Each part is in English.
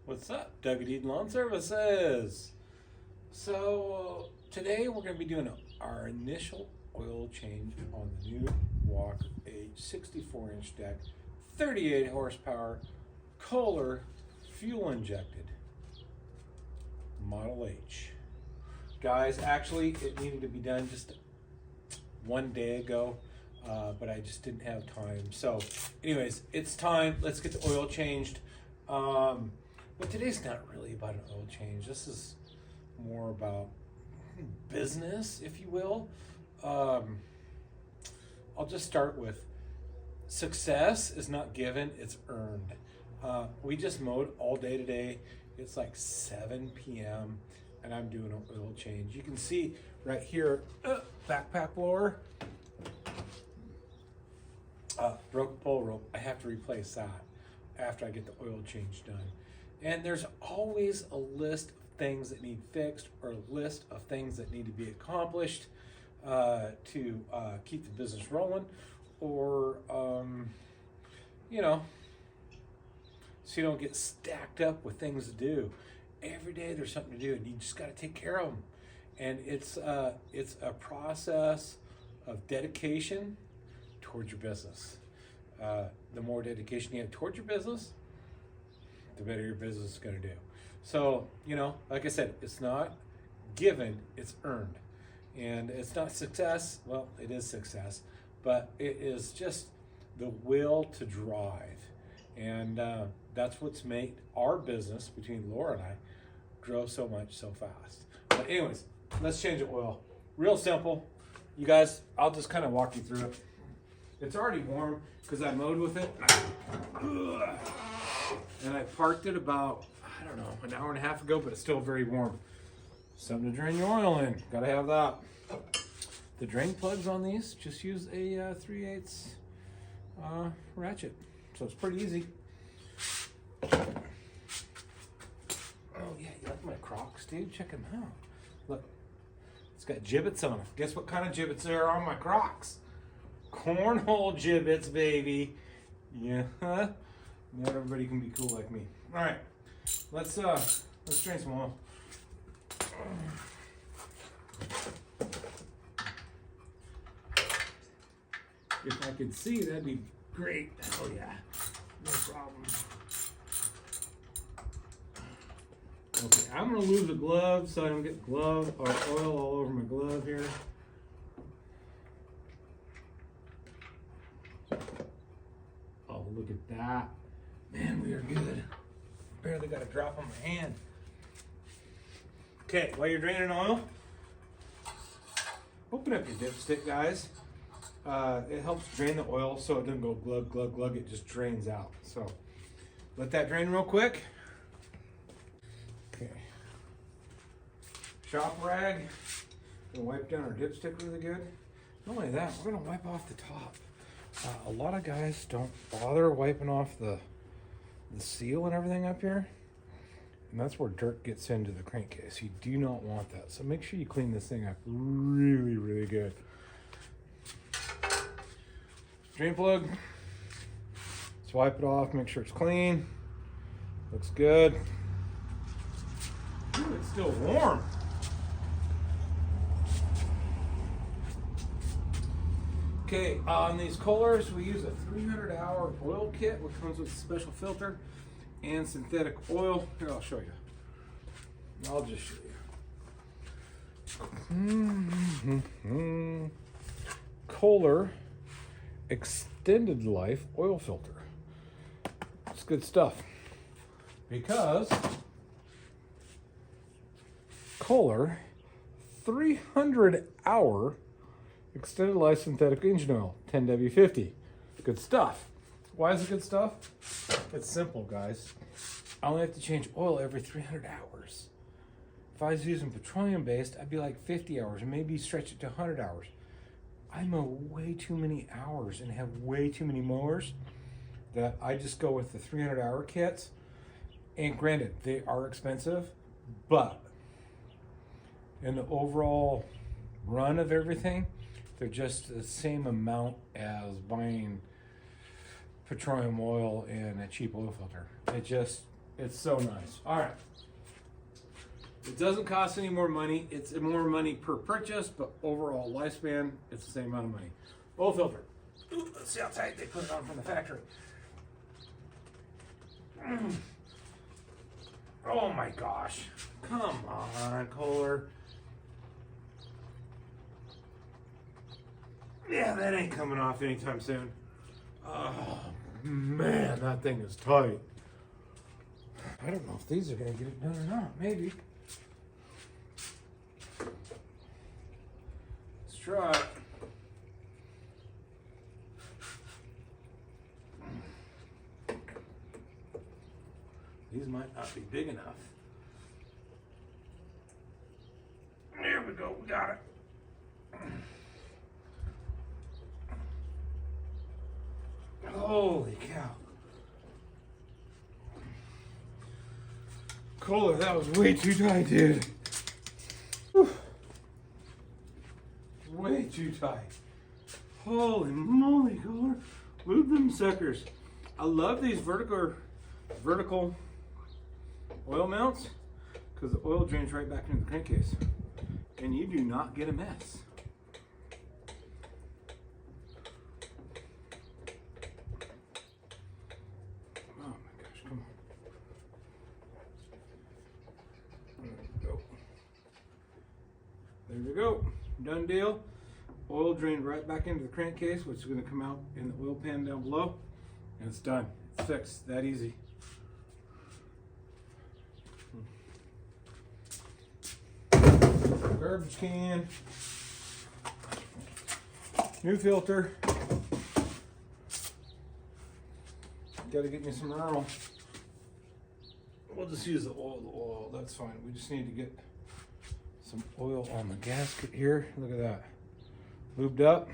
What's up, WD Lawn Services? So today we're going to be doing our initial oil change on the new Walker Age 64-inch deck, 38 horsepower, Kohler, fuel injected, Model H. Guys, actually it needed to be done just one day ago, but I just didn't have time. So anyways, it's time. Let's get the oil changed. But today's not really about an oil change. This is more about business, if you will. I'll just start with success is not given, it's earned. We just mowed all day today. It's like 7 p.m. and I'm doing an oil change. You can see right here, backpack blower, broke pull rope. I have to replace that after I get the oil change done. And there's always a list of things that need fixed or a list of things that need to be accomplished to keep the business rolling, or so you don't get stacked up with things to do. Every day there's something to do, and you just got to take care of them. And it's a process of dedication towards your business. The more dedication you have towards your business, the better your business is going to do. So, like I said, it's not given, it's earned. And it's not success. Well, it is success, but it is just the will to drive. And that's what's made our business between Laura and I grow so much so fast. But anyways, let's change the oil. Real simple. You guys, I'll just kind of walk you through it. It's already warm because I mowed with it. And I parked it about, I don't know, an hour and a half ago, but it's still very warm. Something to drain your oil in. Gotta have that. The drain plugs on these just use a 3/8 ratchet. So it's pretty easy. Oh yeah, you like my Crocs, dude? Check them out. Look, it's got gibbets on them. Guess what kind of gibbets there are on my Crocs? Cornhole gibbets, baby. Yeah. Not everybody can be cool like me. All right, let's drain some oil. If I could see, that'd be great. Oh yeah, no problem. Okay, I'm gonna lose a glove so I don't get glove or oil all over my glove here. Oh, look at that. Man, we are good. Barely got a drop on my hand. Okay, while you're draining oil, open up your dipstick, guys. It helps drain the oil so it doesn't go glug, glug, glug. It just drains out. So let that drain real quick. Okay. Shop rag. Gonna wipe down our dipstick really good. Not only that, we're gonna wipe off the top. A lot of guys don't bother wiping off the seal and everything up here, and that's where dirt gets into the crankcase. You do not want that, so make sure you clean this thing up really, really good. Drain plug, let's wipe it off, make sure it's clean. Looks good. Ooh, it's still warm. Okay, on these Kohlers, we use a 300-hour oil kit, which comes with a special filter and synthetic oil. Here, I'll show you. I'll just show you. Kohler extended life oil filter. It's good stuff because Kohler 300-hour extended life synthetic engine oil, 10W50. Good stuff. Why is it good stuff? It's simple, guys. I only have to change oil every 300 hours. If I was using petroleum based, I'd be like 50 hours, maybe stretch it to 100 hours. I mow way too many hours and have way too many mowers that I just go with the 300-hour kits. And granted, they are expensive, but in the overall run of everything, they're just the same amount as buying petroleum oil and a cheap oil filter. It's so nice. All right. It doesn't cost any more money. It's more money per purchase, but overall lifespan, it's the same amount of money. Oil filter. Ooh, let's see how tight they put it on from the factory. Oh my gosh. Come on, Kohler. Yeah, that ain't coming off anytime soon. Oh, man, that thing is tight. I don't know if these are going to get it done or not. Maybe. Let's try it. These might not be big enough. There we go. We got it. Holy cow. Kohler, that was way too tight, dude. Whew. Way too tight. Holy moly, Kohler. Move them suckers. I love these vertical oil mounts because the oil drains right back into the crankcase and you do not get a mess. Oh my gosh, come on. There we go. Done deal. Oil drained right back into the crankcase, which is going to come out in the oil pan down below, and it's done. It's fixed. That easy. Garbage can. New filter. Got to get me some Earl. We'll just use the oil. That's fine. We just need to get some oil on the gasket here. Look at that. Lubed up.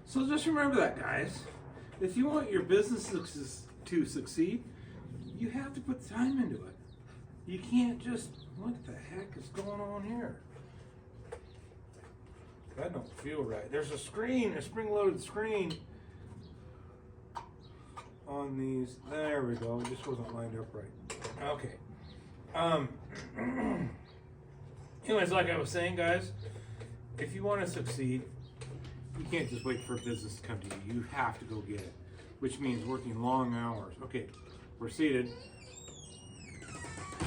So just remember that, guys. If you want your business to succeed, you have to put time into it. You can't just, what the heck is going on here? That don't feel right. There's a screen, a spring-loaded screen on these. There we go. It just wasn't lined up right. Okay. Anyways, like I was saying, guys, if you want to succeed, you can't just wait for a business to come to you. You have to go get it, which means working long hours. Okay, we're seated.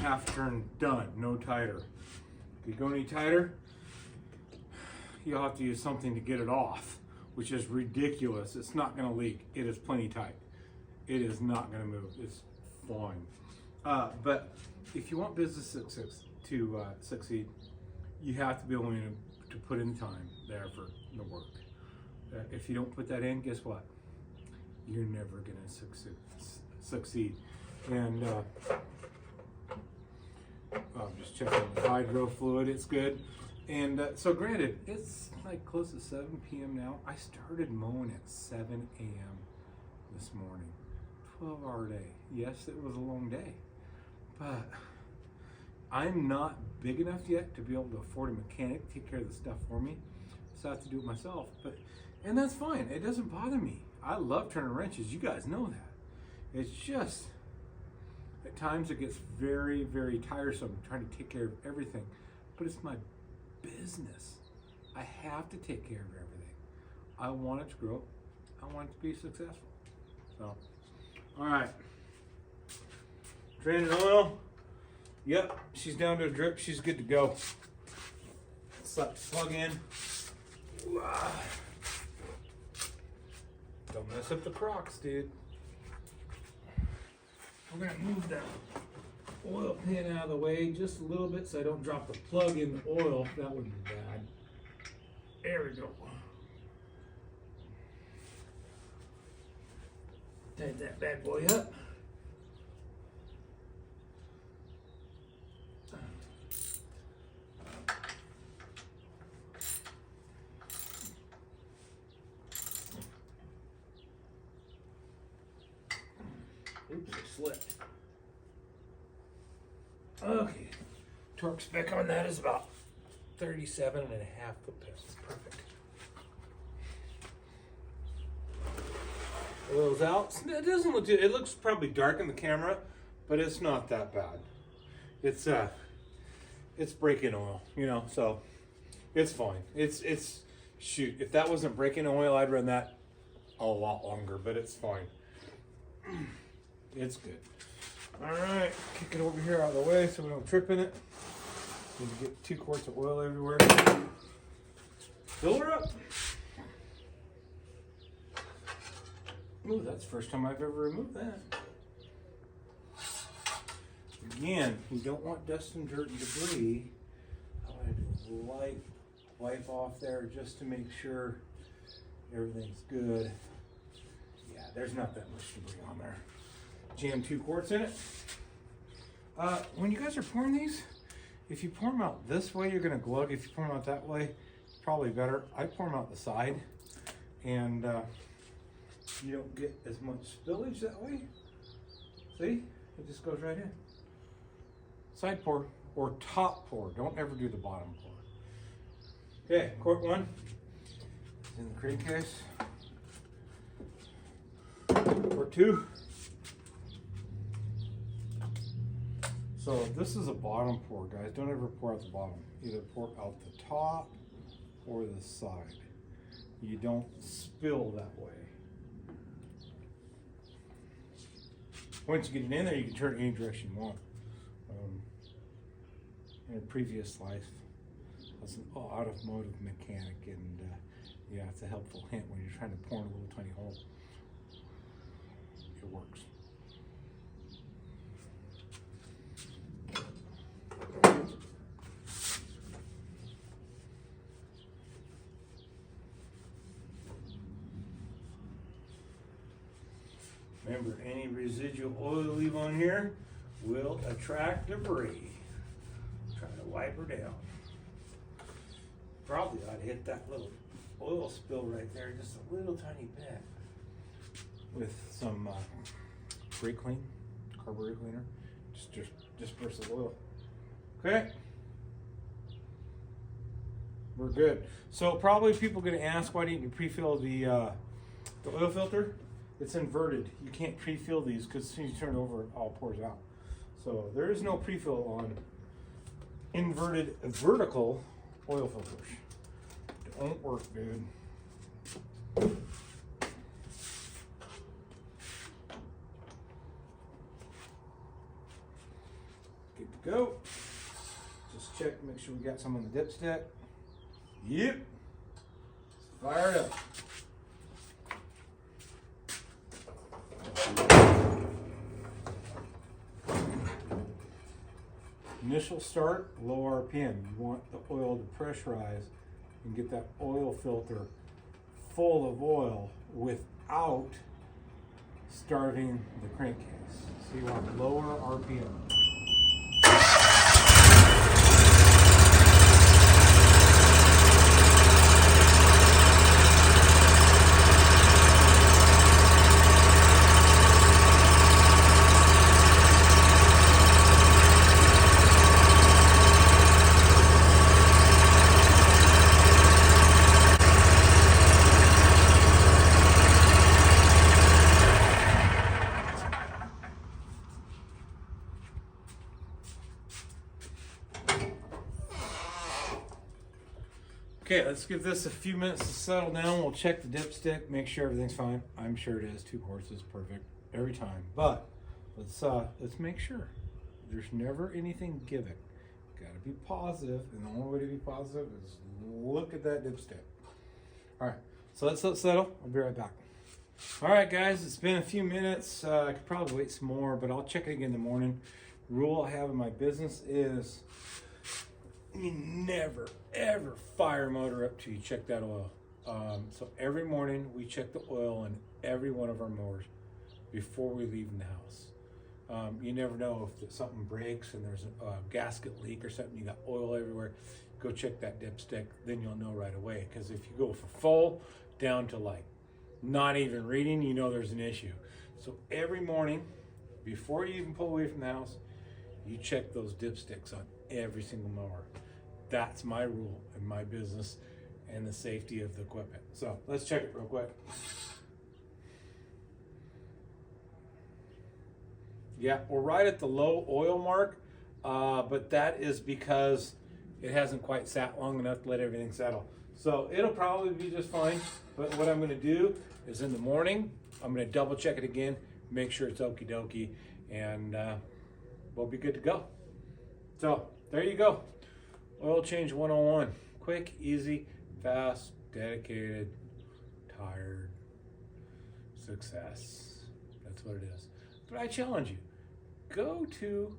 Half turn done. No tighter. If you go any tighter, you'll have to use something to get it off, which is ridiculous. It's not going to leak. It is plenty tight. It is not going to move. It's fine. But if you want business success to succeed, you have to be willing to put in time, the effort, the work. If you don't put that in, guess what? You're never going to succeed. And I'm just checking the hydro fluid. It's good. And so granted, it's like close to 7 p.m. now. I started mowing at 7 a.m. this morning. 12-hour day. Yes, it was a long day. But I'm not big enough yet to be able to afford a mechanic to take care of the stuff for me. So I have to do it myself. And that's fine. It doesn't bother me. I love turning wrenches. You guys know that. It's just, at times it gets very, very tiresome trying to take care of everything. But it's my business. I have to take care of everything. I want it to grow. I want it to be successful. So, all right. Draining oil. Yep, she's down to a drip. She's good to go. Slap the plug in. Don't mess up the Crocs, dude. We're gonna move that oil pan out of the way just a little bit so I don't drop the plug in the oil. That would be bad. There we go. Tighten that bad boy up. Oops, I slipped. Okay, torque spec on that is about 37.5 foot pistons. Perfect. Oil's out. It doesn't look. It looks probably dark in the camera, but it's not that bad. It's breaking oil, you know, so it's fine. It's shoot. If that wasn't breaking oil, I'd run that a lot longer, but it's fine. It's good. All right, kick it over here out of the way so we don't trip in it. Need to get 2 quarts of oil everywhere. Fill her up. Ooh, that's the first time I've ever removed that. Again, you don't want dust and dirt and debris. I want to do a light wipe off there just to make sure everything's good. Yeah, there's not that much debris on there. Jam 2 quarts in it. When you guys are pouring these, if you pour them out this way, you're going to glug. If you pour them out that way, it's probably better. I pour them out the side, and you don't get as much spillage that way. See? It just goes right in. Side pour or top pour. Don't ever do the bottom pour. Okay, quart 1 is in the crankcase. Quart 2. So this is a bottom pour, guys. Don't ever pour out the bottom. Either pour out the top or the side. You don't spill that way. Once you get it in there, you can turn it any direction you want. In a previous life, I was an automotive mechanic, and yeah, it's a helpful hint when you're trying to pour in a little tiny hole. It works. Remember, any residual oil you leave on here will attract debris. Try to wipe her down. Probably ought to hit that little oil spill right there just a little tiny bit with some brake clean, carburetor cleaner. Just disperse the oil. Okay, we're good. So probably people are going to ask, why didn't you pre-fill the oil filter? It's inverted. You can't pre-fill these because as soon as you turn it over, it all pours out. So there is no pre-fill on inverted vertical oil filters. Don't work, dude. Good to go. Just check, make sure we got some on the dipstick. Yep. Fire it up. Initial start, low RPM. You want the oil to pressurize and get that oil filter full of oil without starting the crankcase. So you want lower RPM. Okay, let's give this a few minutes to settle down. We'll check the dipstick, make sure everything's fine. I'm sure it is. 2 quarts is perfect every time. But let's make sure. There's never anything given. Gotta be positive, and the only way to be positive is look at that dipstick. All right, so let's let it settle. I'll be right back. All right, guys, it's been a few minutes. I could probably wait some more, but I'll check it again in the morning. Rule I have in my business is you never, ever fire a motor up till you check that oil. So every morning we check the oil on every one of our mowers before we leave the house. You never know if something breaks and there's a gasket leak or something, you got oil everywhere, go check that dipstick, then you'll know right away. Because if you go for full down to like not even reading, you know there's an issue. So every morning, before you even pull away from the house, you check those dipsticks on every single mower. That's my rule in my business and the safety of the equipment. So let's check it real quick. Yeah, we're right at the low oil mark, but that is because it hasn't quite sat long enough to let everything settle. So it'll probably be just fine, but what I'm gonna do is in the morning, I'm gonna double check it again, make sure it's okie dokie, and we'll be good to go. So there you go. Oil change 101. Quick, easy, fast, dedicated, tired, success. That's what it is. But I challenge you, go to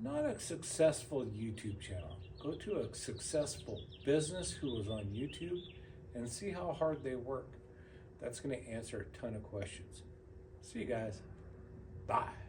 not a successful YouTube channel. Go to a successful business who was on YouTube and see how hard they work. That's going to answer a ton of questions. See you guys. Bye.